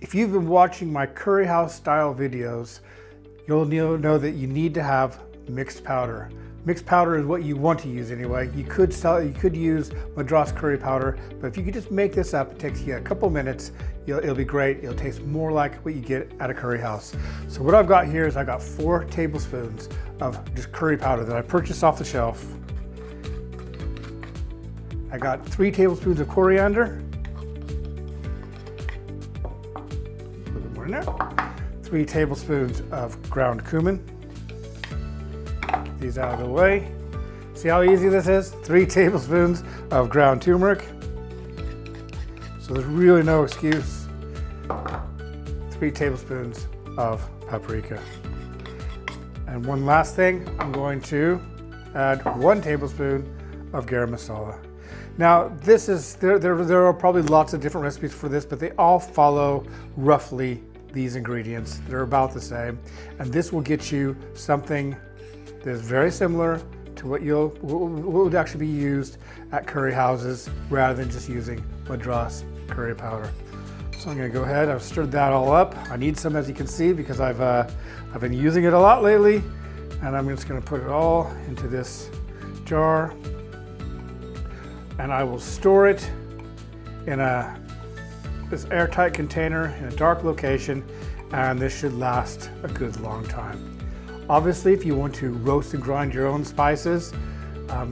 If you've been watching my curry house style videos, you'll know that you need to have mixed powder. Mixed powder is what you want to use anyway. You could use Madras curry powder, but if you could just make this up, it takes you a couple minutes. It'll be great. It'll taste more like what you get at a curry house. So what I've got here is I got 4 tablespoons of just curry powder that I purchased off the shelf. I got 3 tablespoons of coriander. A little bit more in there. 3 tablespoons of ground cumin. Get these out of the way. See how easy this is? 3 tablespoons of ground turmeric. So there's really no excuse. 3 tablespoons of paprika. And one last thing, I'm going to add 1 tablespoon of garam masala. Now this is, there are probably lots of different recipes for this, but they all follow roughly these ingredients. They're about the same. And this will get you something that is very similar to what would actually be used at curry houses rather than just using Madras curry powder. So I'm gonna go ahead, I've stirred that all up. I need some, as you can see, because I've been using it a lot lately. And I'm just gonna put it all into this jar. And I will store it in this airtight container in a dark location, and this should last a good long time. Obviously, if you want to roast and grind your own spices,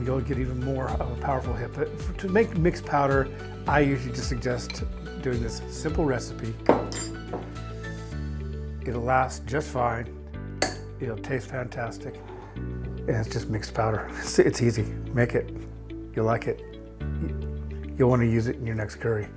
you'll get even more of a powerful hit. But to make mixed powder, I usually just suggest doing this simple recipe. It'll last just fine. It'll taste fantastic. And it's just mixed powder. It's easy. Make it. You'll like it. You'll want to use it in your next curry.